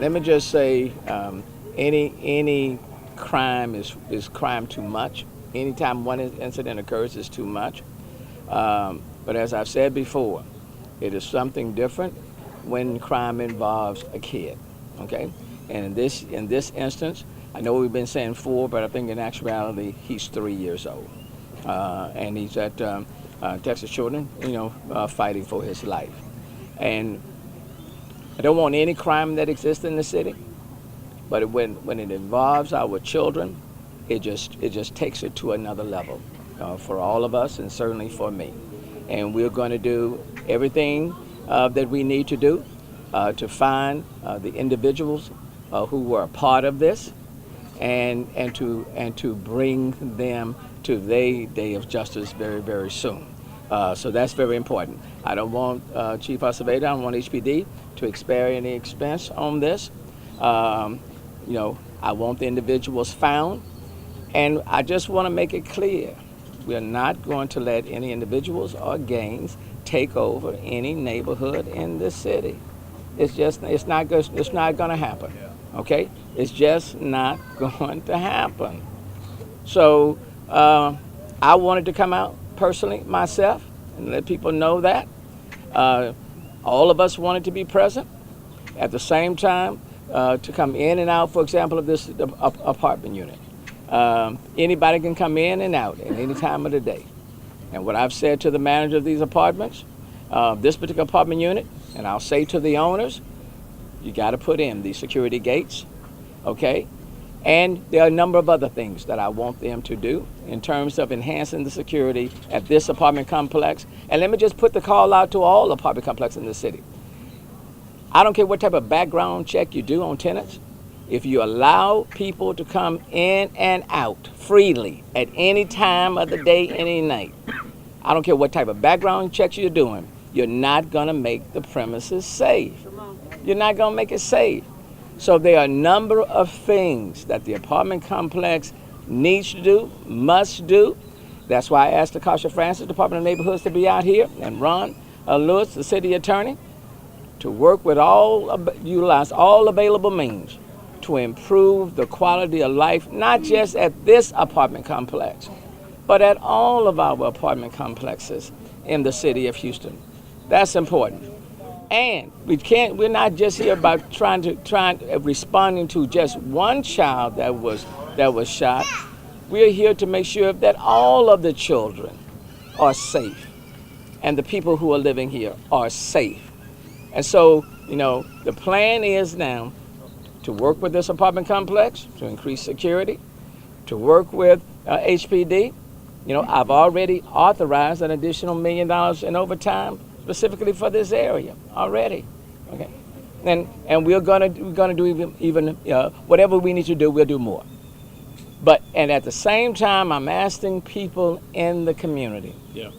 let me just say, any crime is crime too much. Anytime one incident occurs is too much. But as I've said before, it is something different when crime involves a kid. Okay, and in this instance, I know we've been saying 4, but I think in actuality he's 3 years old, and he's at Texas Children, fighting for his life. And I don't want any crime that exists in the city, but when it involves our children, it just takes it to another level for all of us, and certainly for me. And we're going to do everything that we need to do to find the individuals who were a part of this, and to bring them to their day of justice very, very soon. So that's very important. I don't want Chief Acevedo, I don't want HPD to spare any expense on this. I want the individuals found, and I just want to make it clear, we're not going to let any individuals or gangs take over any neighborhood in this city. It's not going to happen. Okay, it's just not going to happen. So I wanted to come out personally myself and let people know that. All of us wanted to be present. At the same time, to come in and out, for example, of this apartment unit. Anybody can come in and out at any time of the day. And what I've said to the manager of these apartments, this particular apartment unit, and I'll say to the owners, you got to put in these security gates, okay? And there are a number of other things that I want them to do in terms of enhancing the security at this apartment complex. And let me just put the call out to all apartment complexes in the city. I don't care what type of background check you do on tenants. If you allow people to come in and out freely at any time of the day, any night, I don't care what type of background checks you're doing, you're not going to make the premises safe. You're not going to make it safe. So there are a number of things that the apartment complex needs to do, must do. That's why I asked Takasha Francis, Department of Neighborhoods, to be out here, and Ron Lewis, the city attorney, to work with utilize all available means to improve the quality of life, not just at this apartment complex, but at all of our apartment complexes in the city of Houston. That's important. And we're not just here about responding to just one child that was shot. We're here to make sure that all of the children are safe and the people who are living here are safe. And so, the plan is now to work with this apartment complex to increase security, to work with HPD. I've already authorized an additional $1 million in overtime specifically for this area already. Okay, and we're gonna do even whatever we need to do. We'll do more. And at the same time, I'm asking people in the community,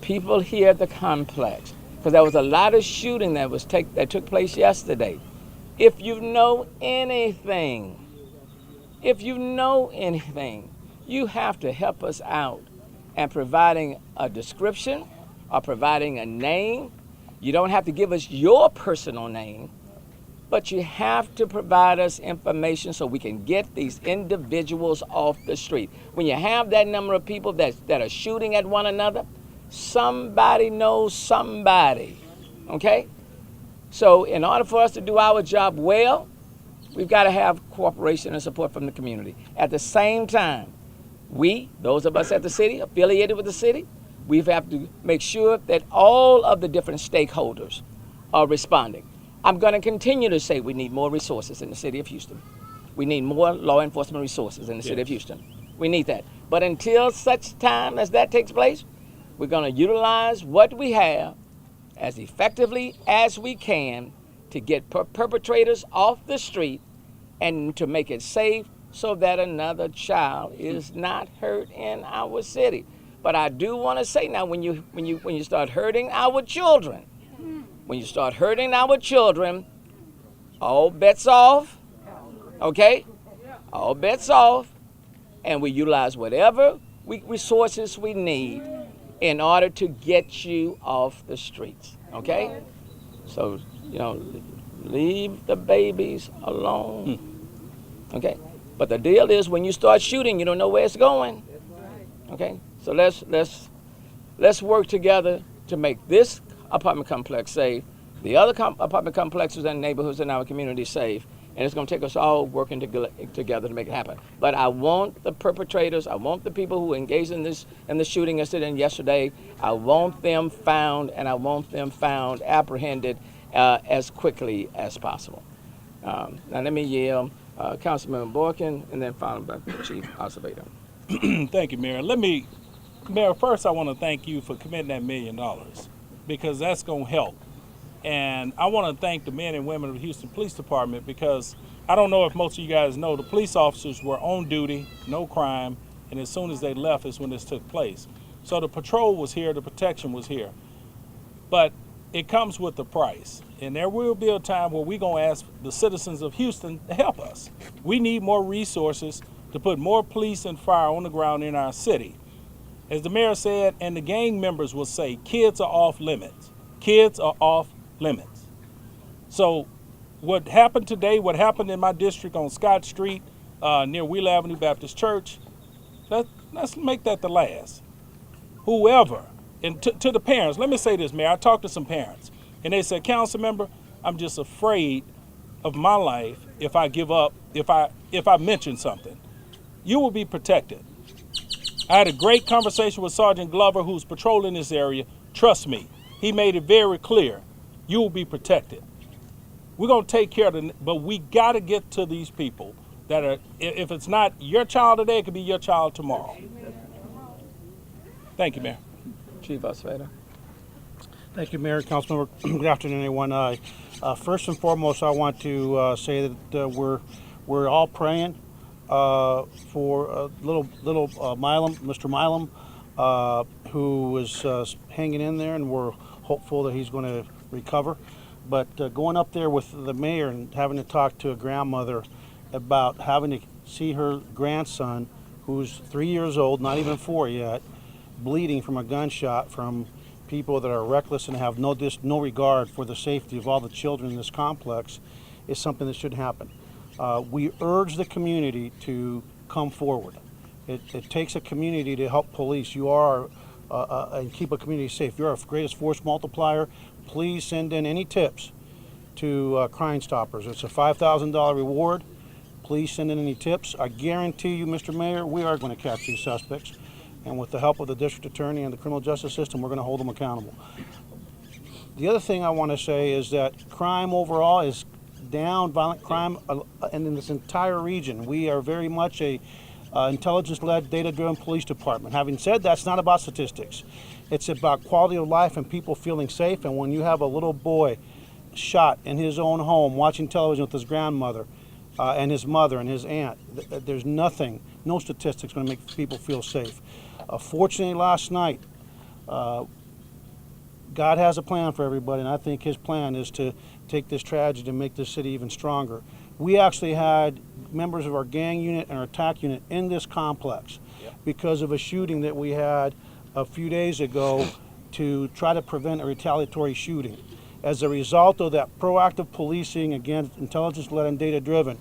people here at the complex, because there was a lot of shooting that took place yesterday. If you know anything, you have to help us out and providing a description or providing a name. You don't have to give us your personal name, but you have to provide us information so we can get these individuals off the street. When you have that number of people that are shooting at one another, somebody knows somebody, okay? So in order for us to do our job well, we've got to have cooperation and support from the community. At the same time, those of us at the city, affiliated with the city, we have to make sure that all of the different stakeholders are responding. I'm going to continue to say we need more resources in the city of Houston. We need more law enforcement resources in the city of Houston. We need that. But until such time as that takes place, we're going to utilize what we have as effectively as we can to get perpetrators off the street and to make it safe so that another child is not hurt in our city. But I do want to say now, when you start hurting our children, all bets off, okay? All bets off, and we utilize whatever resources we need in order to get you off the streets, okay? So, Leave the babies alone. Okay? But the deal is when you start shooting, you don't know where it's going. Okay? So let's work together to make this apartment complex safe, the other apartment complexes and neighborhoods in our community safe, and it's going to take us all working together to make it happen. But I want the perpetrators, I want the people who engaged in the shooting incident yesterday, I want them found, and I want them found, apprehended as quickly as possible. Now let me yield Councilmember Boykin, and then followed by the Chief Observator. Thank you, Mayor. Mayor, first I want to thank you for committing that $1 million, because that's going to help. And I want to thank the men and women of the Houston Police Department, because I don't know if most of you guys know, the police officers were on duty, no crime, and as soon as they left is when this took place. So the patrol was here, the protection was here. But it comes with a price. And there will be a time where we're going to ask the citizens of Houston to help us. We need more resources to put more police and fire on the ground in our city. As the mayor said, and the gang members will say, kids are off limits. Kids are off limits. So what happened today, what happened in my district on Scott Street near Wheeler Avenue Baptist Church, let's make that the last. Whoever, and to the parents, let me say this, Mayor, I talked to some parents, and they said, council member, I'm just afraid of my life if I give up, if I mention something. You will be protected. I had a great conversation with Sergeant Glover, who's patrolling this area. Trust me, he made it very clear. You will be protected. We're going to take care of it, but we got to get to these people that are, if it's not your child today, it could be your child tomorrow. Thank you, Mayor. Chief Observator. Thank you, Mayor and Councilmember. Good afternoon, everyone. First and foremost, I want to say that we're all praying for little Milam, Mr. Milam, who is hanging in there, and we're hopeful that he's going to recover. But going up there with the mayor and having to talk to a grandmother about having to see her grandson, who's 3 years old, not even 4 yet, bleeding from a gunshot from people that are reckless and have no regard for the safety of all the children in this complex, is something that should happen. We urge the community to come forward. It takes a community to help police. You are and keep a community safe. You're our greatest force multiplier. Please send in any tips to Crime Stoppers. It's a $5,000 reward. Please send in any tips. I guarantee you, Mr. Mayor, we are going to catch these suspects. And with the help of the district attorney and the criminal justice system, we're going to hold them accountable. The other thing I want to say is that crime overall is down, violent crime, and in this entire region. We are very much a intelligence-led, data-driven police department. Having said that, it's not about statistics. It's about quality of life and people feeling safe. And when you have a little boy shot in his own home watching television with his grandmother and his mother and his aunt, there's nothing, no statistics going to make people feel safe. Fortunately, last night, God has a plan for everybody, and I think his plan is to take this tragedy and make this city even stronger. We actually had members of our gang unit and our attack unit in this complex because of a shooting that we had a few days ago to try to prevent a retaliatory shooting. As a result of that proactive policing, again, intelligence-led and data-driven,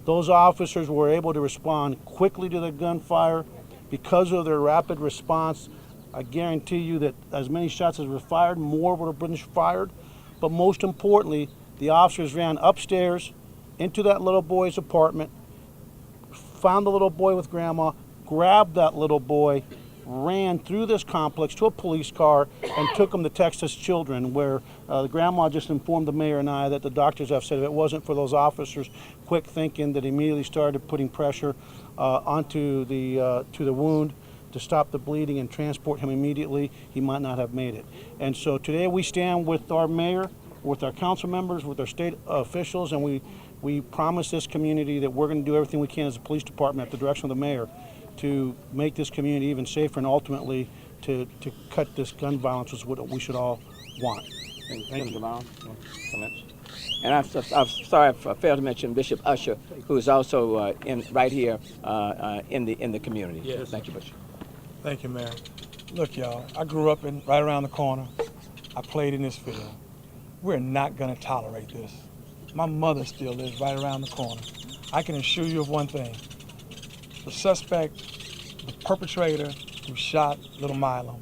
those officers were able to respond quickly to the gunfire. Because of their rapid response, I guarantee you that as many shots as were fired, more would have been fired. But most importantly, the officers ran upstairs into that little boy's apartment, found the little boy with grandma, grabbed that little boy, ran through this complex to a police car, and took him to Texas Children, where the grandma just informed the mayor and I that the doctors have said if it wasn't for those officers quick thinking, that immediately started putting pressure onto the to the wound to stop the bleeding and transport him immediately, he might not have made it. And so today we stand with our mayor, with our council members, with our state officials, and we promise this community that we're going to do everything we can as a police department at the direction of the mayor to make this community even safer, and ultimately to cut this gun violence, is what we should all want. Thank you. And I'm sorry I failed to mention Bishop Usher, who is also right here in the community. Yes. Thank you, Bishop. Thank you, Mayor. Look, y'all, I grew up right around the corner. I played in this field. We're not going to tolerate this. My mother still lives right around the corner. I can assure you of one thing. The suspect, the perpetrator who shot little Milo,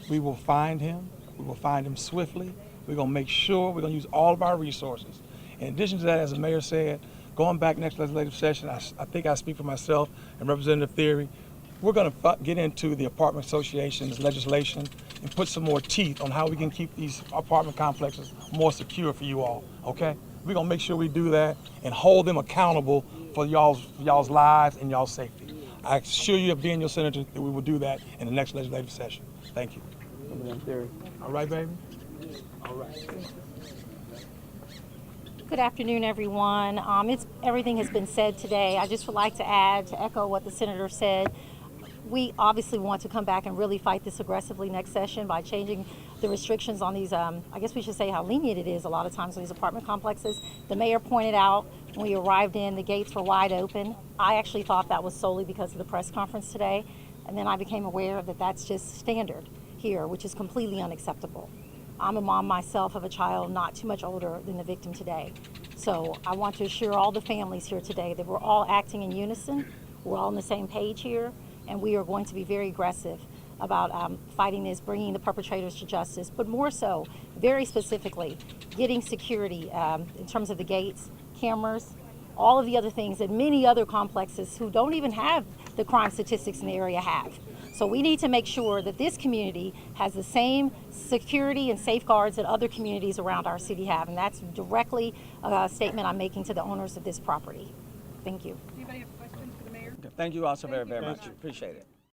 we will find him. We will find him swiftly. We're going to make sure we're going to use all of our resources. In addition to that, as the mayor said, going back next legislative session, I think I speak for myself and Representative Theory, we're going to get into the apartment association's legislation and put some more teeth on how we can keep these apartment complexes more secure for you all, okay? We're going to make sure we do that and hold them accountable for y'all's lives and y'all's safety. I assure you, of being your senator, that we will do that in the next legislative session. Thank you. All right, baby? All right. Good afternoon, everyone. Everything has been said today. I just would like to add, to echo what the senator said. We obviously want to come back and really fight this aggressively next session by changing the restrictions on these, I guess we should say how lenient it is a lot of times on these apartment complexes. The mayor pointed out when we arrived in, the gates were wide open. I actually thought that was solely because of the press conference today. And then I became aware that that's just standard here, which is completely unacceptable. I'm a mom myself of a child not too much older than the victim today. So I want to assure all the families here today that we're all acting in unison. We're all on the same page here, and we are going to be very aggressive about fighting this, bringing the perpetrators to justice, but more so, very specifically, getting security in terms of the gates, cameras, all of the other things that many other complexes who don't even have the crime statistics in the area have. So we need to make sure that this community has the same security and safeguards that other communities around our city have, and that's directly a statement I'm making to the owners of this property. Thank you. Anybody have questions for the mayor? Thank you all so very, very much. Appreciate it.